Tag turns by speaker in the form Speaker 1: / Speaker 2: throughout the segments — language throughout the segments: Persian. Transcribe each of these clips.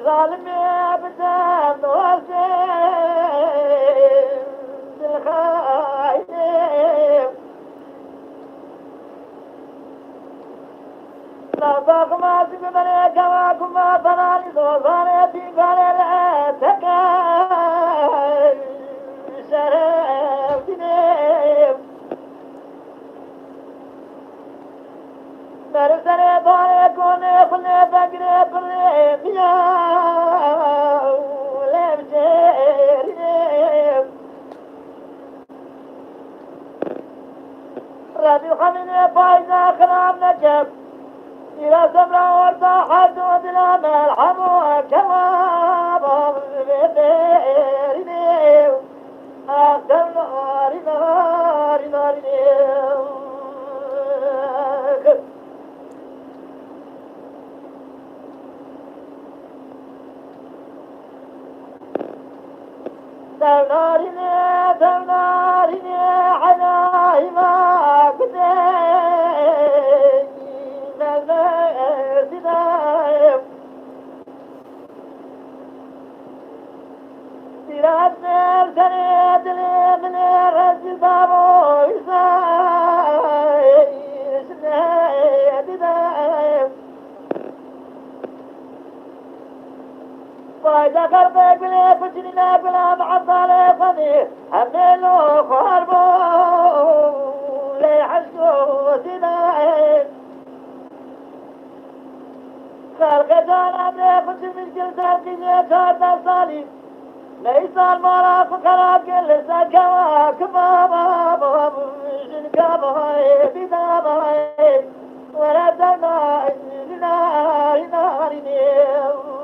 Speaker 1: ظالم ابدا وزين خايف لا باق ما تقدر كواكم ما بناني دوزاني تيقال رأتك شرف دنيم مرسل باري كوني خلي بقري بري بيا لبجيري ربي خميني بايزا خرام نجب إلى سمرة ورطاحة ودنا ملحمو كواب بيري أخدم ناري ناري ناري دوناريني حناي ما قدي نزيدنا سيرات سريد لي من الرجل بابو يساي سنيدنا فايدة قربك بلي فجرنا بلا معطالي فني هميلو خاربو لي حشو سنين خلق جان عمري فجر من كل ترقيني شارنا صالي ليس المرا فقرات كل سكوا كماما جنكا بهاي بدا بهاي وردنا ناري ناري نيو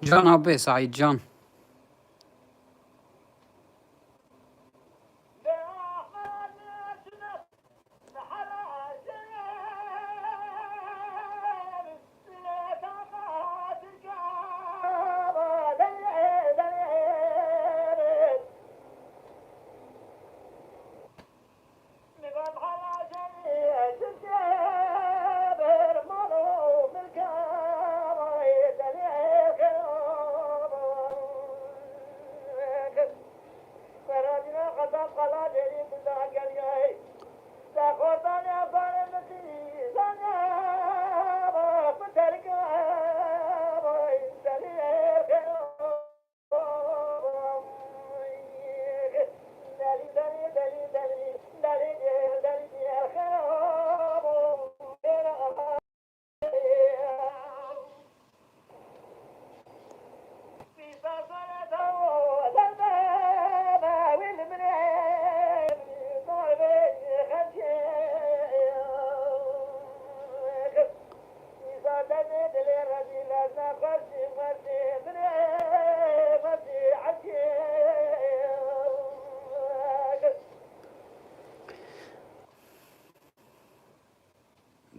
Speaker 2: جان أبي سعيد جان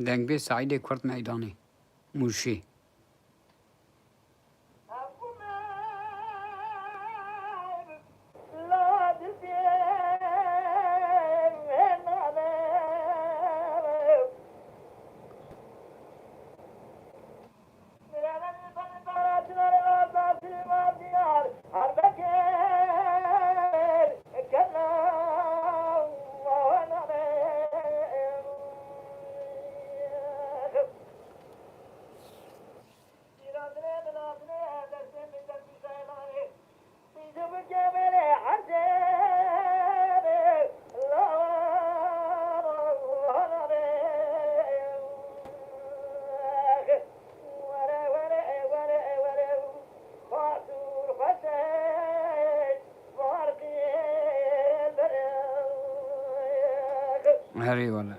Speaker 2: دنگ بي سعيد كرت ميداني موشي هري ولا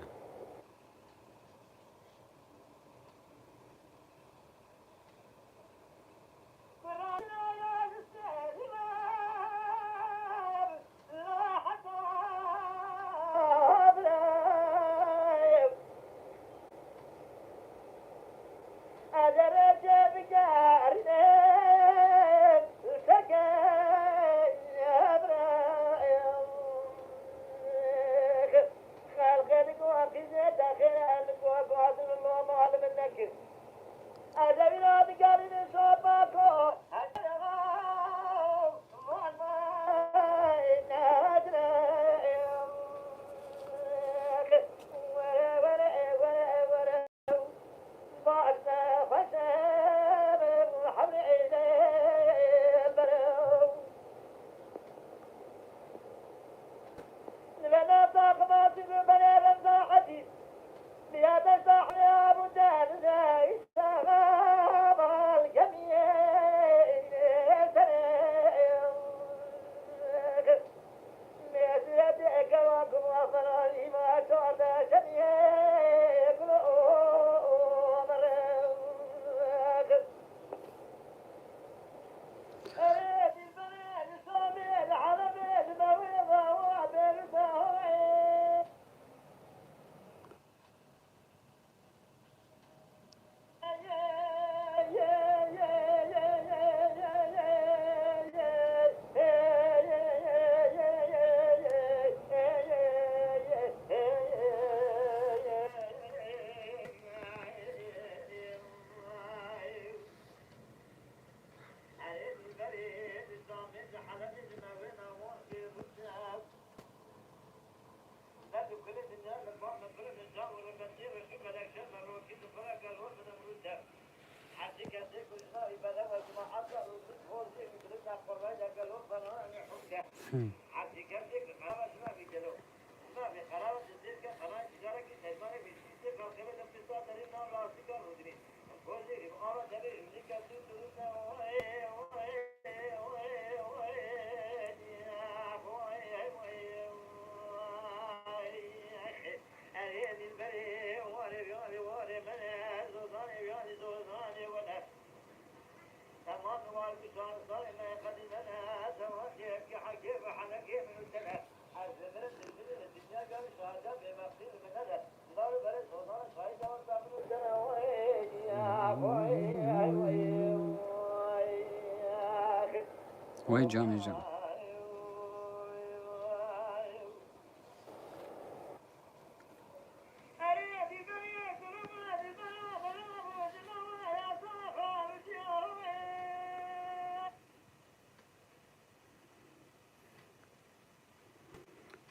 Speaker 2: وای جان جان.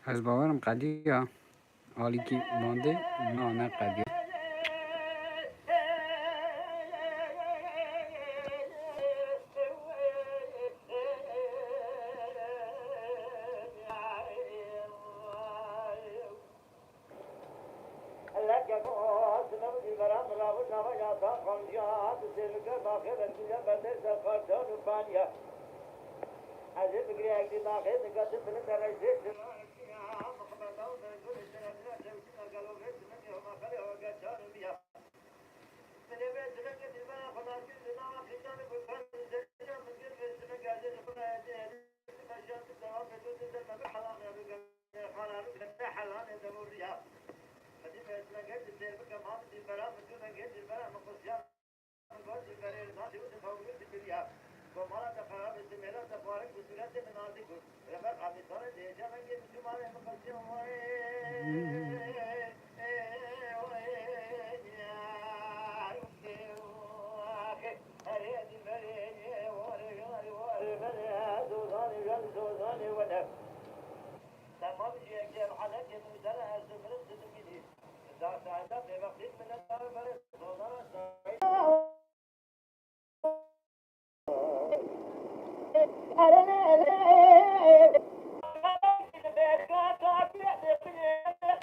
Speaker 2: از باورم قدیه حالی که مانده نه قدیه.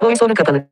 Speaker 3: Voice over kapalı.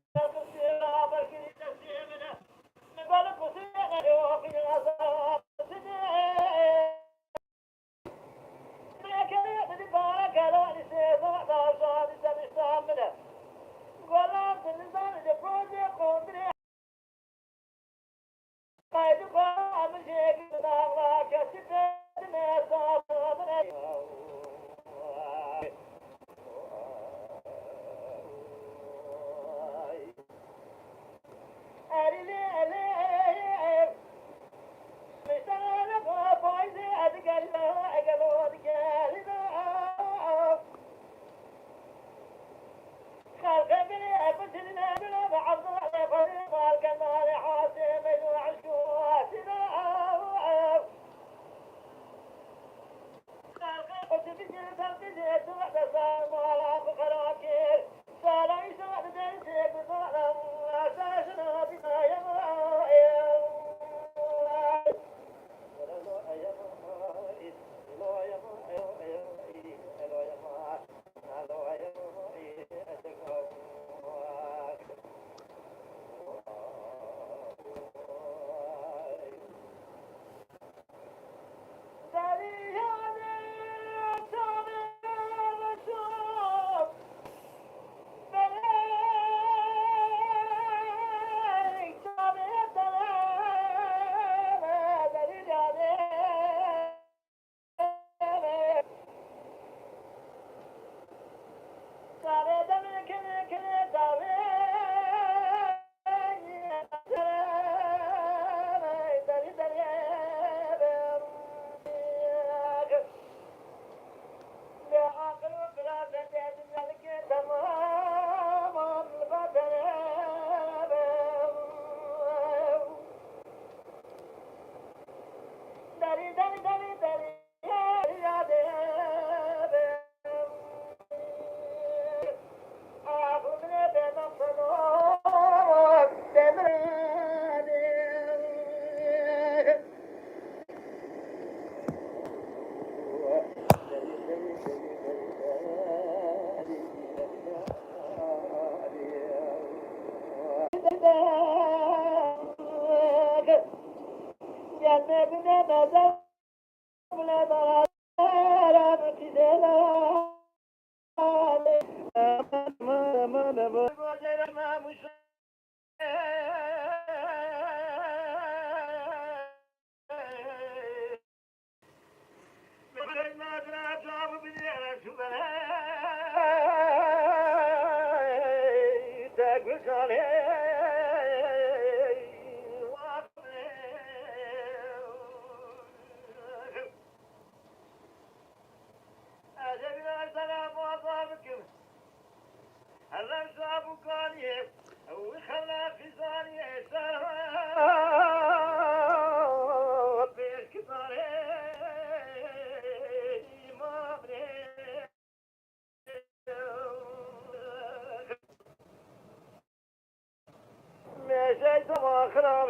Speaker 1: مشيت واخرب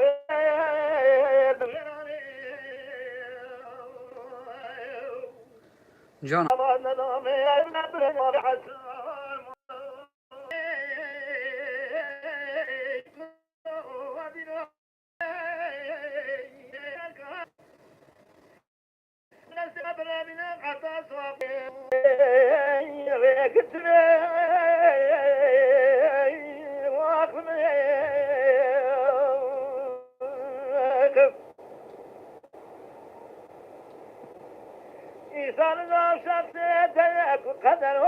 Speaker 2: جان
Speaker 1: إنسان شخصيتك قدره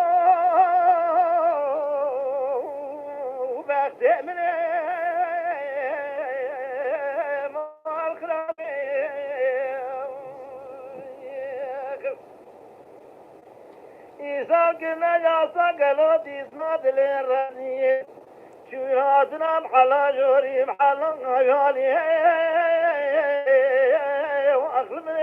Speaker 1: وبخت من إنسان كما يصق له تسمد للرنية شو هاتنا بحلا جوري بحلا غالي وأخل من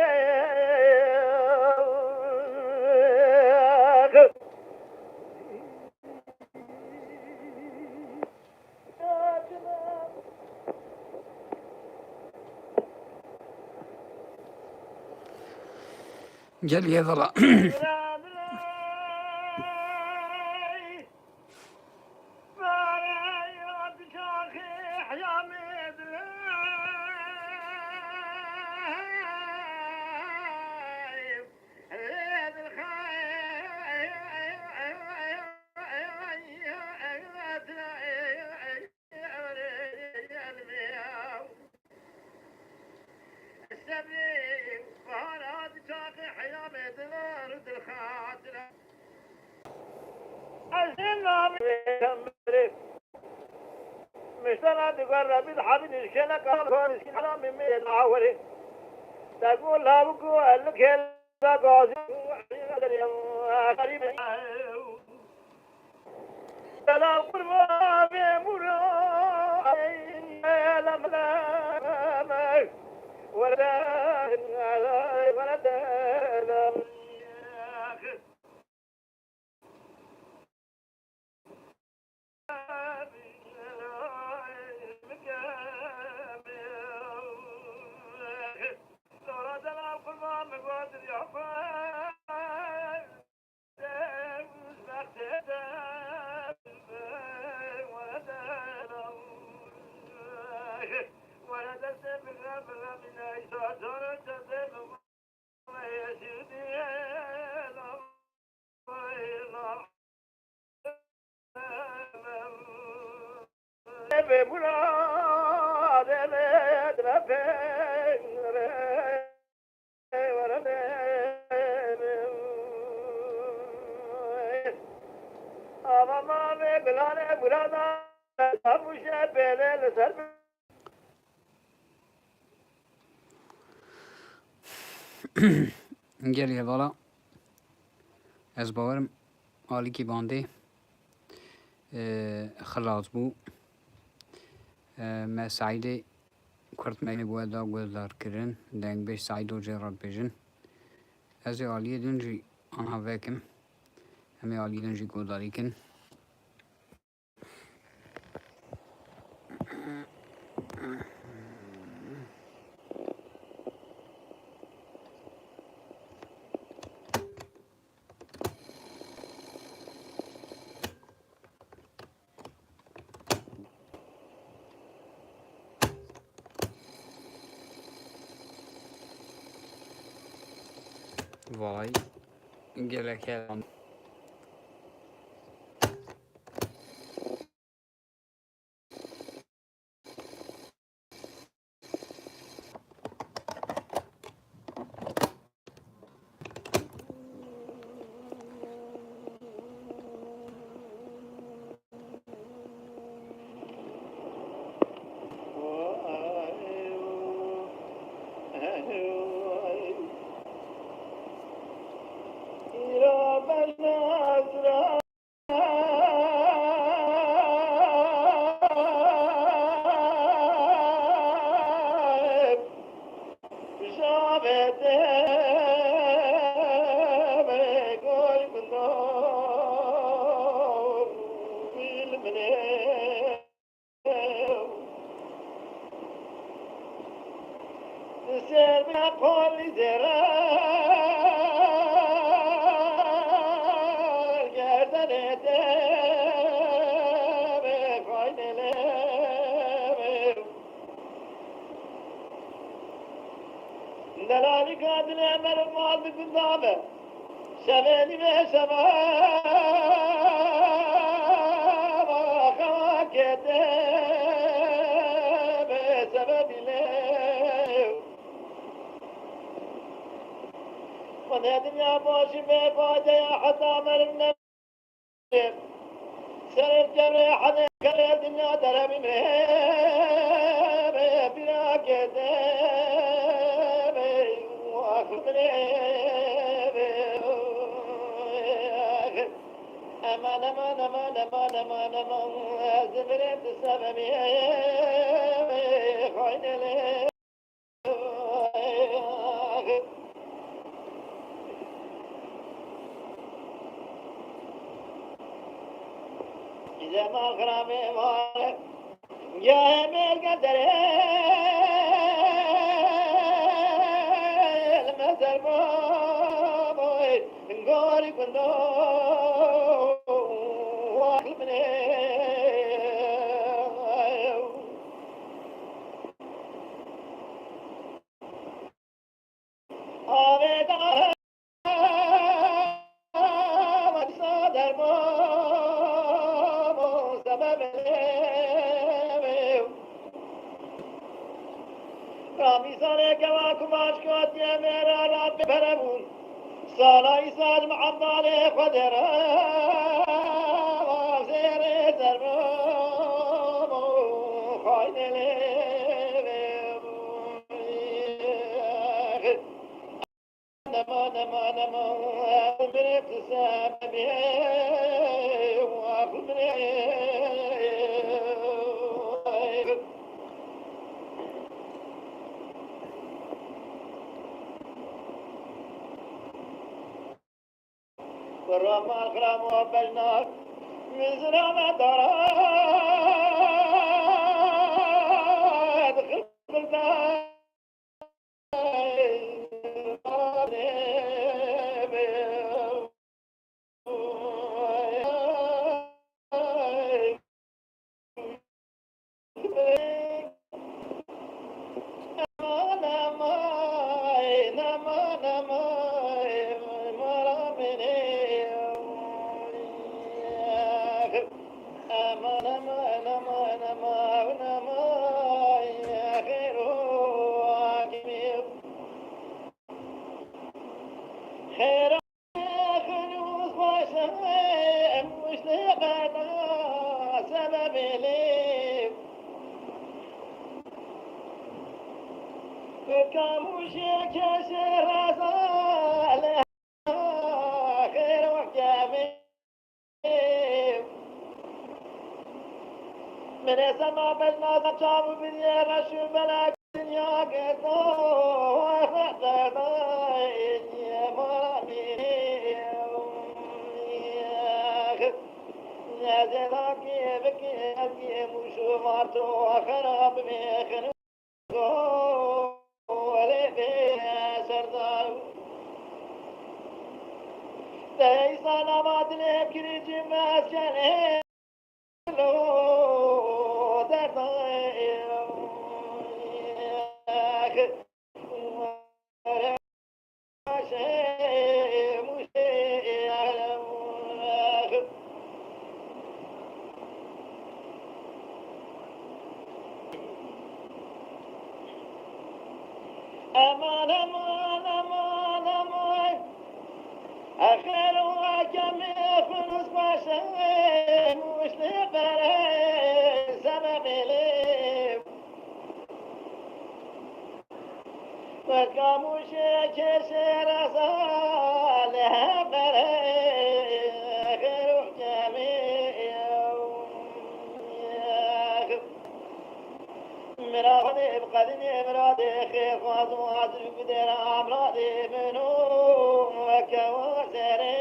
Speaker 2: قال لي ضلا مشترى تقرب بالحبل الشنك كون سلام من العوري تقول لا بقول لك هلا قاضي قريب سلام قربان بمرا لم لا ولا ولا قال لي ضلا از باورم حالی که بانده خلاص بو ما سعيدة كرت ماي بودا گوزدار کرن دنگ بيش سعيد و جرات بيجن از عالیه دنجي آنها وکم همه عالیه دنجي گوزداری کن وای گله کلان
Speaker 1: منه سير قول زرار قدر دم قاين دلالي قادل أمر الماضي قدامه شبيني بشباب خواكته بسبب له وذا دنيا باشي بفاجة يا حتى مرنا سر الجريح عليك يا دنيا دربي بلا كده واخذني أمان أمان أمان أمان أمان أمان زبرت السببي خاين لي إذا ما خرامي مالك يا بالقدر المثل بابوي نقولي كنو واخل مني آبيت صدر بابو سبب رامی ساله که با کماش کتی میرا رب برمون سالای سال معمال خدر زیر زرمو خاین نما نما نما بريت سببي وأخبري والرمى الغرام وبجناك من زرام الدراد خلق خير خلوص وشمع مش لقنا سبب لي فكموش كسر رسالة خير وحكامي من السماء بالناس تشابه باليرى شو بلاك دنيا قدو خراب ميخن ولي سردار تيسان ما تلعب كريجي مسكن لو أمان أمان أمان أمان أخير وكم فلوس باشا مش لبري سبب لي فكموش كسر صالح بري أخير وكم مرادي بقدني مرادي خير خاص وعدل بدر أمرادي منو وكواسري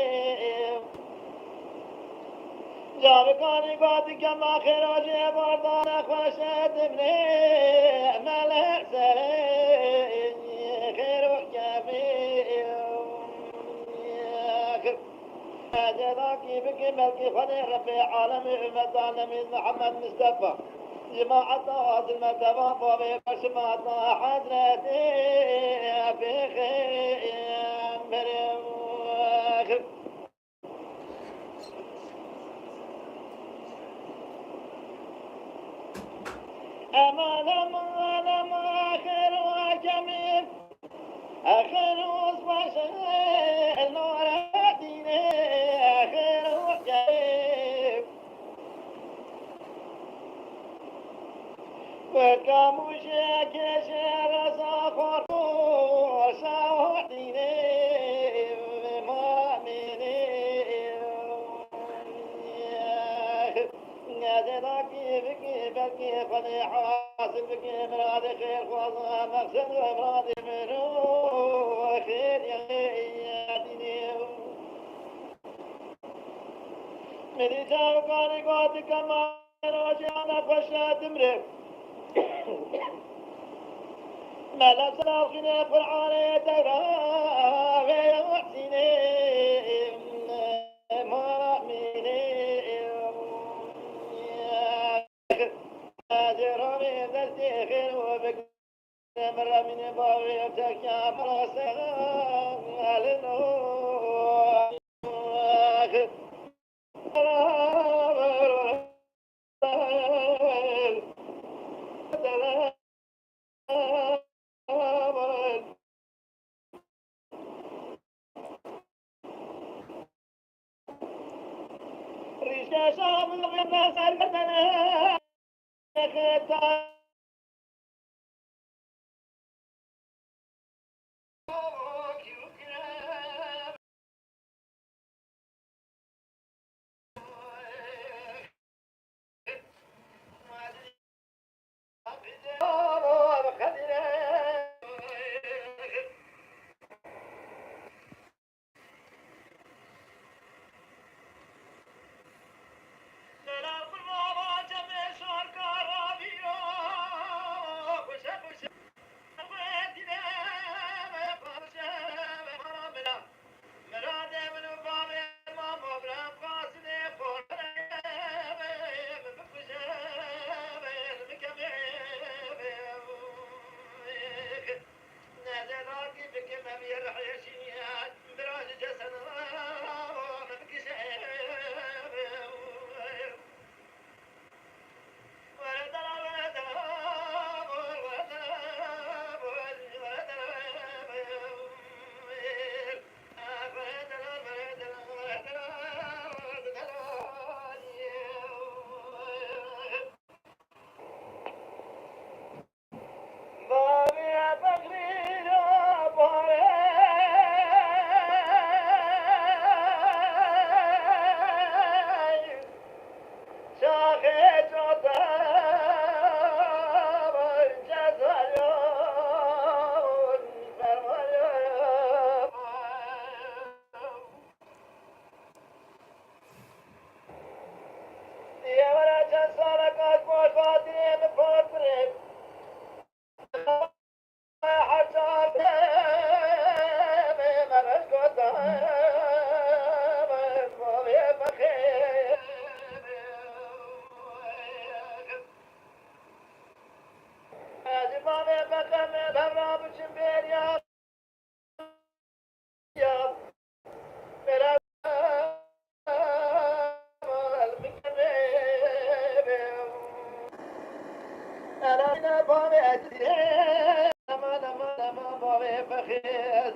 Speaker 1: جابكاني قد كما خراجي بردان خوشت مني ملك سري خير وجميل جداكي بكي ملكي خلي ربي عالمي مدان محمد مصطفى جماعة المرتبة فوبي بشماتنا حضرتي في خير مريم أمان أمان أمان آخر وجميل آخر وصبح النور ديني آخر وجميل وكمشاك شعر صخر وصوحيني مؤمني نادراك بكي بكي فني حاسب بكي مراد خير خواصها مقصد ومراد منو خير يا ديني مني جاوكاني قوتي كما رجعنا فشات مريم ما لبسنا الخنا فرعاني ترى غير محسني مؤمني جرامي دستي خير وبك مرة من باوي تكيا مراسا لنو ريشة شام الغنى سرقتنا خطا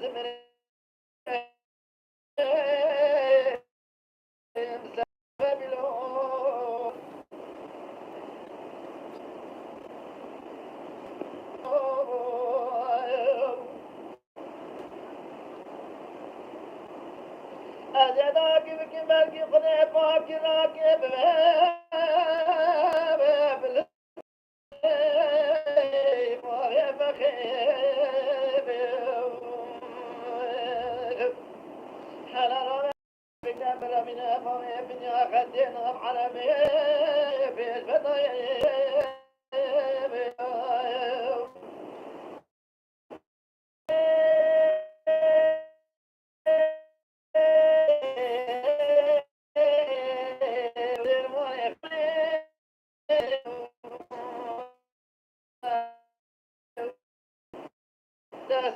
Speaker 1: من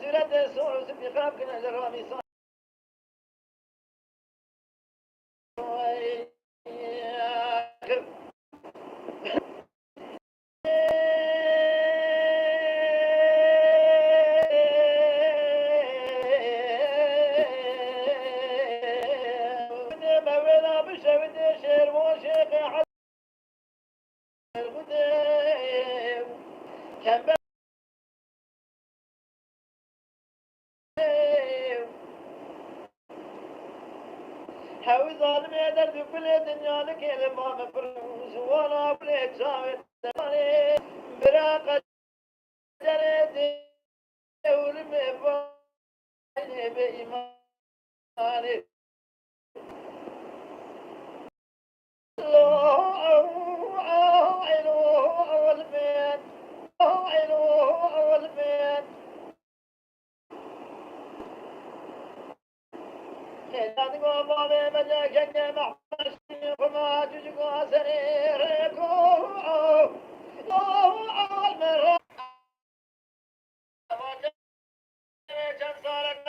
Speaker 1: سورة سورة في خراب كنا جرامي صار حاوي ظالم يدر كل الدنيا لك لما مفروس وانا بليك شاوي براقة جريتي ورمي فاني بإيماني الله أول بيت أول بيت كان قوم بمجاك محمد فما تجوا سريركم المرأة كان صارت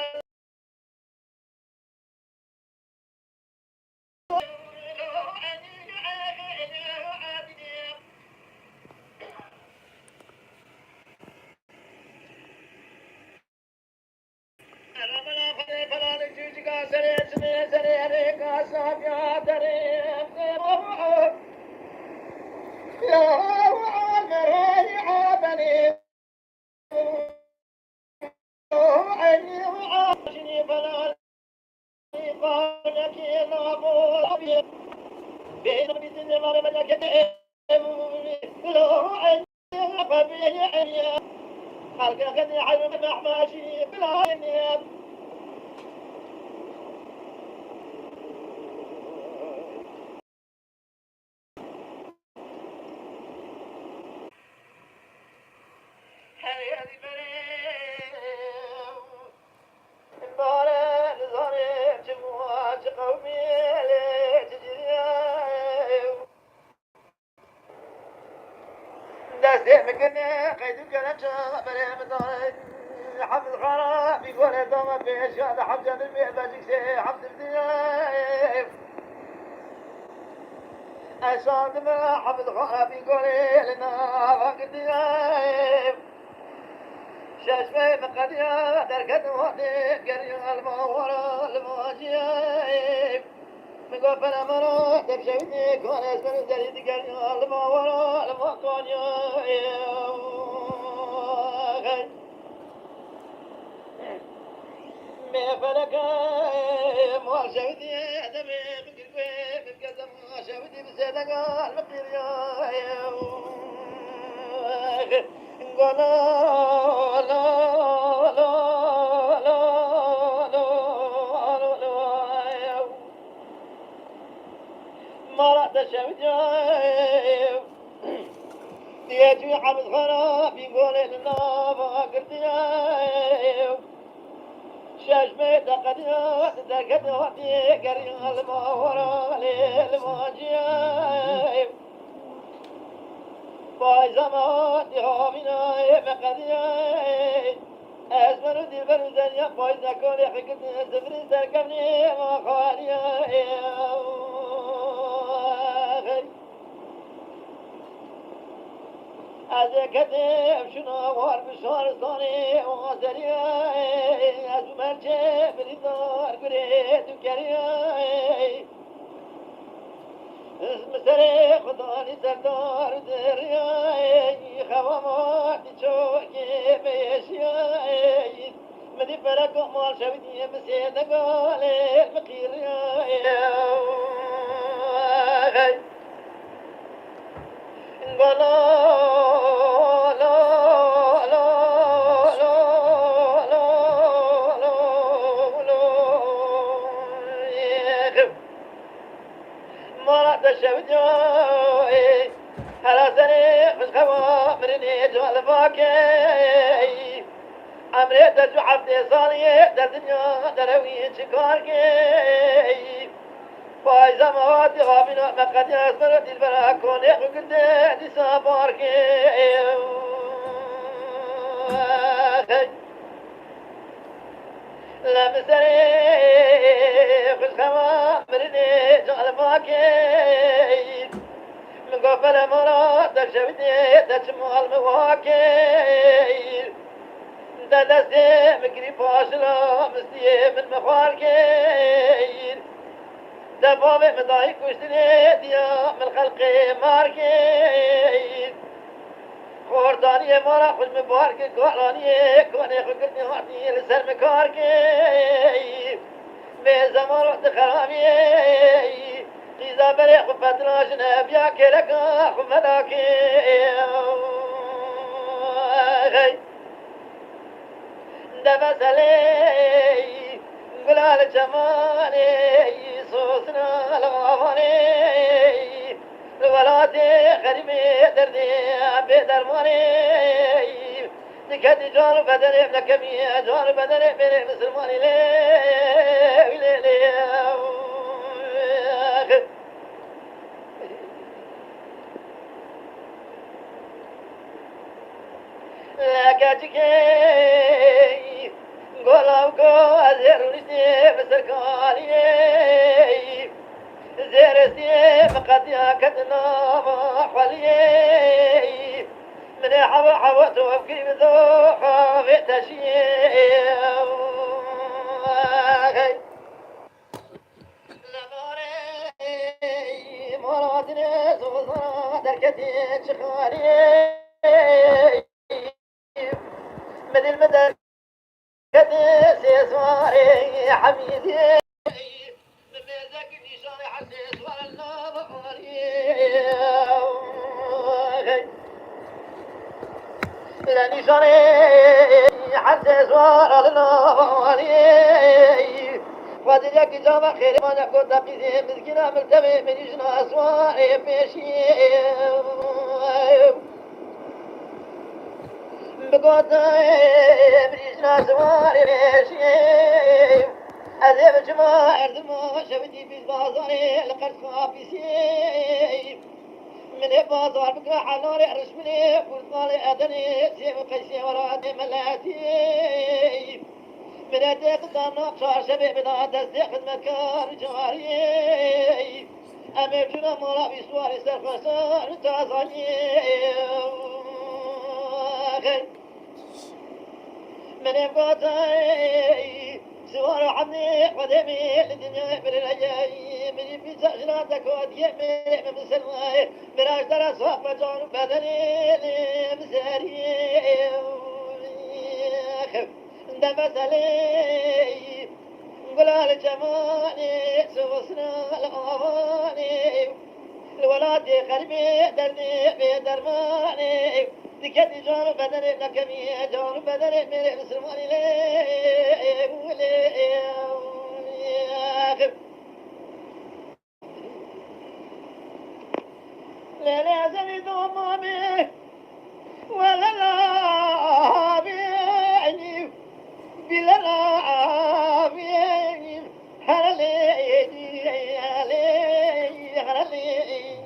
Speaker 1: خلقني حلم محماشي بلا حفظ خراب يقول دوما بيش هذا حفظ البيت بجيك حفظ الدنيا أشاد ما حفظ خراب يقول لنا وقت شاشمي مقديا دركت وحدي قريا المورا المواجيب مقف الأمر تبشوتي كون اسمه زريد قريا المورا المواجيب مفلكا مال شوتي دمي بقلبي بالقدم شوتي بسيدك المقير يا نقول لا لا لا لا لا ما رأت شوتي يجي حمد خراب يقول لنا فقرتي شاشمي تقديات دركت وحدي قريا المورا للمواجيب باي زمان دهامنا مقديات اسمنو دي بردنيا باي زكوني حكت زفري زركبني مخاليا از کتب شنا وار بشارستانی وازریا از مرچه بریدار گره تو کریا اسم سر خدانی سردار دریا خوامات چوکی بیشیا مدی فرق مال شویدی مسید قال المقیریا أمريت جحفت صالية الدنيا دروي شكاركي فايزة مواتي غابنا مقد يسمر البلا كوني قد ديسا باركي لمسري في الخوا مرني جعل ماكي من قبل مرات دشبتي تجمع المواكي دلسي مكري فاشلا مستي من مخاركي دبابي مضايق وشتني ديا من خلقي ماركي خورداني مرا خوش مبارك قراني كوني خلقني وعطي لسر مكاركي بزمان وقت خرامي قيزا بري خفتنا جنبيا كلكا خفتاكي دبس علي قلال جمالي صوصنا الغفاني الولاتي خريمي دردي بدرماني نكدي جار بدري ابنكمي جار بدري بني مسلماني لي لكاتكي قولوا قو أزيروني بسركالي زيرتي مقد ياكدنا حولي من حوا حوت وفكري بذوق في تشيء لماري مراتني سوزنا دركتي شخاري مدل مدل كدي سواري حميدي لاني شري حتى زوار النواري فادلك جامع خير ما نقول دقيقة مسكينة ملتمي من يجنا أسواري بيشي بقول من يجنا أسواري بيشي أذيب جماعة أردما شفتي في البازاري لقد خافيسي من بازار بقى حنوري رسمني فرطالي أدني سيب قيسي ورادي ملاتي من أديك دانا بشار شبه بنا دزدي خدمتكار جاري أمي بجنا مولا بسواري سرفسار تازاني من بازاري سوار حمني قدمي لدنيا بالرجاي من في سجناتك وديمي من سلماي براش درس وفجان بدني لمساري دبس علي قلال جمالي سوسنا الأواني الولادي قلبي درني بدرماني دكتي جان بدني لكمي جان بدني من مسلماني لا زني ضمامي ولا لا بيني بلا لا بيني هللي هللي هللي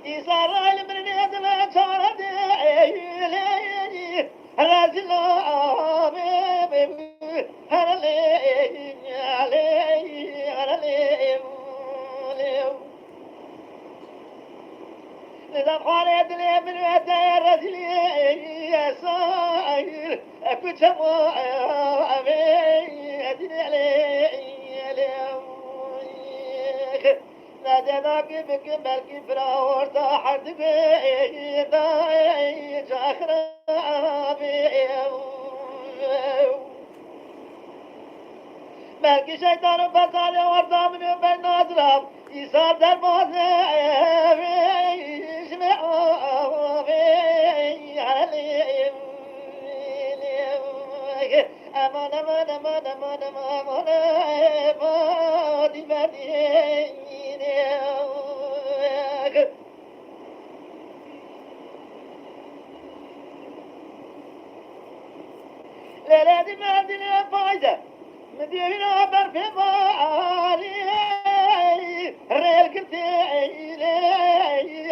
Speaker 1: يسار المرنيات ما ترد لي رازل هللي هللي هللي إذا قالت لي من ودا رجلي يا صاير كنت أبي أدري عليك ناديناك بك ملكي فراور تحت بيدا جاخر أبي ملكي شيطان بطال وردا من بين نظرام يصاب دربازي aman aman aman aman aman aman دينا برفضالي ريل كنتي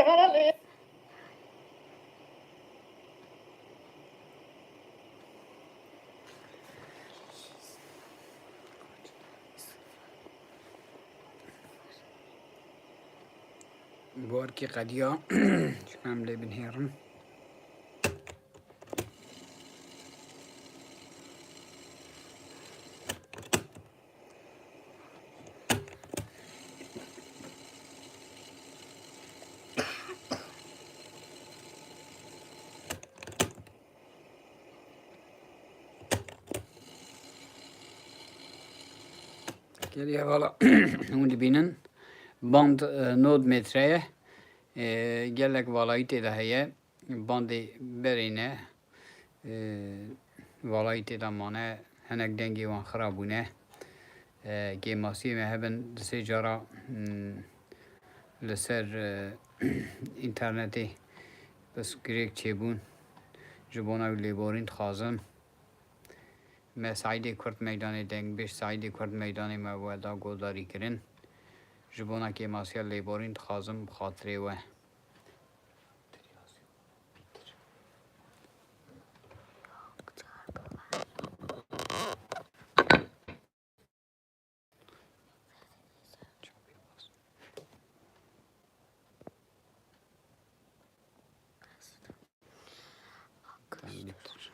Speaker 1: غرلي
Speaker 2: باركي قديا شكرا لي بنهيرن كده والله هون بينن باند نود متره gelek valayte de heye bandê berîne valaytê de mane hinek dengê wan xirab bûne gêmasiyê me hebin di sê cara li ser înternetê bes girêk çêbûn ji bona wî lêborîn dixwazim me Saîdê Kurd meydanê dengbêj Saîdê Kurd meydanê me weda guhdarî kirin ji bona kêmasiya lêborîn dixwazim bi xatirê we Bitir.